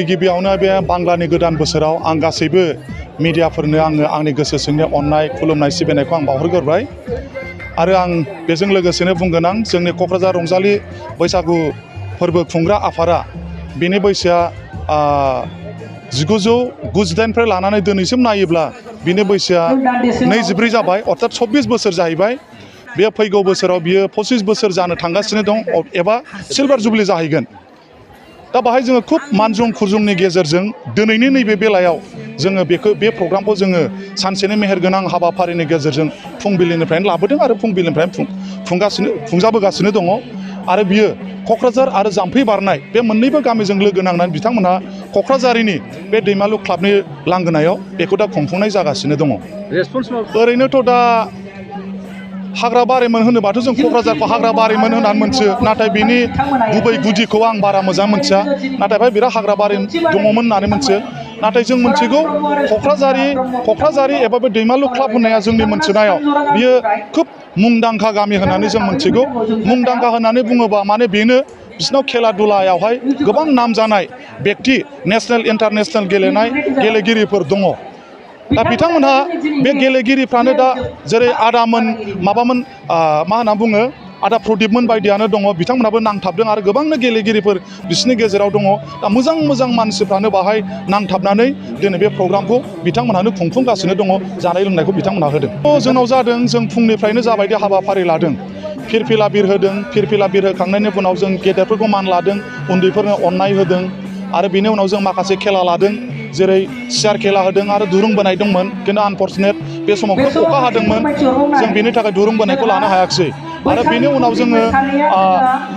गिबियावनो बे बांलानि गोदान बोसोराव आं गासैबो मिडियाफोरनो आंनि गोसो सिंनि अननाय खुलुमनाय सिबिनायखौ आं बावहरग्रोबाय आरो आं बेजों लोगोसेनो बुंगोन आं जोंनि क'क्राझार रंजालि बैसागु फोरबो खुंग्रा आफादा बेनि बैसोआ 1999निफ्राय लानानै दिनैसिम नायोब्ला बिनि बैसोआ 24 जाबाय अर्थात 24 बोसोर जाहैबाय बे फैगौ बोसोराव बियो 25 बोसोर जानो थांगासिनो दं एबा सिलभार जुबलि जाहैगोन दा बाहाय जोङो खुब मानजुं खुरजुंनि गेजेरजों दिनैनि नैबे बेलायाव जोङो बे प्रग्रामखौ जोङो सानसेनि मेहेरगोनां हाबाफारिनि गेजेरजों फुंबिलिनिफ्रायनो लाबोदों आरो फुंबिलिनिफ्रायनो खुंजाबोगासिनो दङ आरो बियो क'क्राझार आरो जाम्फै बारनाय बे मोननैबो गामिजों लोगो नांनानै बिथांमोनहा क'क्राझारिनि बे दैमालु क्लाबनि लांगोनायाव बेखौ दा खुंफुंनाय जागासिनो दङ ओरैनोथ' दा हाग्राबारिमोन होनोबाथ' जों क'क्राझारखौ हाग्राबारिमोन होननानै मोनथियो नाथाय बिनि गुबै गुदिखौ आं बारा मोजां मोनथिया नाथाय बेहाय बिराद हाग्राबारि दङमोन होननानै मोनथियो नाथाय जों मोनथिगौ क'क्राझारि एबा बे दैमालु क्लाब होननाया जोंनि मोनथिनायाव बियो खोब मुंदांखा गामि होननानै जों मोनथिगौ मुंदांखा होननानै बुङोबा माने बेनो बिसिनाव खेला दुलायावहाय गोबां नाम जानाय व्यक्ति नेशनेल इन्टारनेशनेल गेलेनाय गेलेगिरिफोर दङ दा बिथांमोनहा बे गेलेगिरिफ्रानो दा जेरै आदामोन माबामोन मा होनना बुङो आदा प्रदीपमोन बायदियानो दङ बिथांमोनहाबो नांथाबदों आरो गोबांनो गेलेगिरिफोर बिसोरनि गेजेराव दङ दा मोजां मानसिफ्रानो बाहाय नांथाबनानै दिनै बे प्रग्रामखौ बिथांमोनहानो खुंफुंगासिनो दङ जानाय लोंनायखौ बिथांमोनहा होदों जोंनाव जादों जों फुंनिफ्रायनो जाबायदि हाबाफारि लादों फिरफिला बिर होदों फिरफिला बिर होखांनायनि उनाव जों गेदेरफोरखौ मान लादों उन्दैफोरनो अननाय होदों आरो बिनि उनाव जों माखासे खेला लादों जेरै सियार खेला होदों आरो दुरुं बोनाय दंमोन खिन्थु आनफर्चुनेट बे समाव खोब अखा हादोंमोन जों बेनि थाखाय दुरुं बोनायखौ लानो हायाखिसै आरो बेनि उनाव जोङो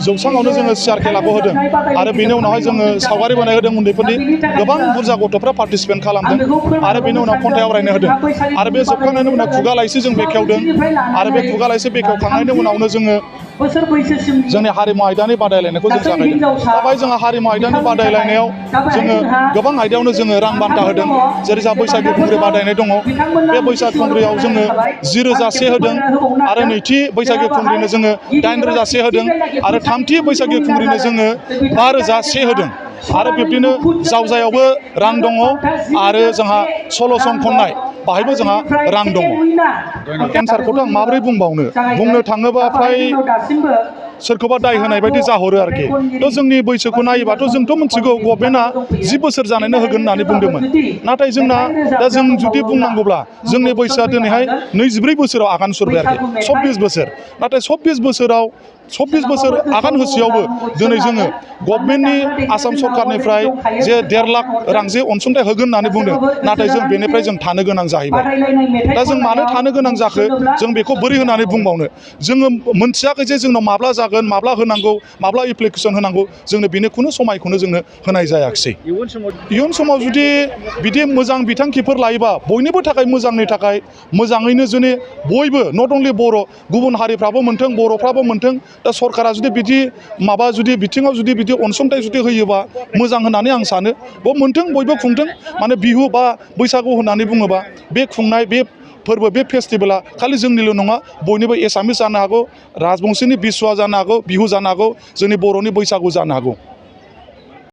जौस्राङावनो जोङो सियार खेलाखौ होदों आरो बेनि उनावहाय जोङो सावगारि बोनाय होदों उन्दैफोरनि गोबां बुरजा गथ'फ्रा पार्टिसिपेट खालामदों आरो बेनि उनाव खन्थाइ आवरायनो होदों आरो बे जोबखांनायनि उनाव खुगा लाइसि जों बेखेवदों आरो बे खुगा लाइसि बेखेवखांनायनि उनावनो जोङो जोंनि हारिमु आयदानि बादायलायनायखौ जों जागायदों दाबाय जोंहा हारिमु आयदानि बादायलायनायाव जोङो गोबां आयदायावनो जोङो रां बान्था होदों जेरै जा बैसागु खुंग्रि बादायनाय दङ बे बैसागु खुंग्रियाव जोङो 10,000 होदों आरो नैथि बैसागु खुंग्रिनो जोङो 8,000 होदों आरो थामथि बैसागु खुंग्रिनो जोङो 5,000 होदों आरो बिब्दिनो जावजायावबो रां दङ आरो जोंहा सल' सं खननाय बाहायबो जोंहा रां दङ एन्सारखौथ' आं माबोरै बुंनो थाङोबा फ्राय सोरखौबा दाय होनाय बायदि जाहरो आरोखि थ' जोंनि बैसोखौ नायोबाथ' जोंथ' मिथिगौ गभर्नमेन्टआ 10 बोसोर जानायनो होगोन होननानै बुंदोंमोन नाथाय जोंना दा जों जुदि बुंनांगौब्ला जोंनि बैसोआ दिनैहाय 24 बोसोराव आगान सुरबाय आरोखि 24 बोसोर नाथाय 24 बोसोर आगान होसेयावबो दिनै जोङो गभर्नमेन्टनि आसाम सरकारनिफ्राय जे 1.5 लाख रां जे अनसुंथाइ होगोन होननानै बुंदों नाथाय जों बेनिफ्राय जों थानो गोनां जाहैबाय दा जों मानो थानो गोनां जाखो जों बेखौ बोरै होननानै बुंबावनो जोङो मोनथियाखै जे जोंनाव माब्ला जागोन माब्ला होनांगौ माब्ला एप्लिकेसन होनांगौ जोंनो बेनि खुनु समायखौनो जोंनो होनाय जायाखिसै इयुन समाव जुदि बिदि मोजां बिथांखिफोर लायोबा बयनिबो थाखाय मोजांनि थाखाय मोजाङैनो जुदि बयबो नट अनलि बर' गुबुन हारिफ्राबो मोन्थों बर'फ्राबो मोन्थों दा सरकारा जुदि बिदि बिथिङाव जुदि बिदि अनसुंथाइ जुदि होयोबा मोजां होननानै आं सानो मोन्थों बयबो खुंथों माने बिहु बा बैसागु होननानै बुङोबा बे खुंनाय बे फोरबो बे फेस्टिभेला खालि जोंनिल' नङा बयनिबो एसामिस जानो हागौ राजबंशीनि बिसुवा जानो हागौ बिहु जानो हागौ जोंनि बर'नि बैसागु जानो हागौ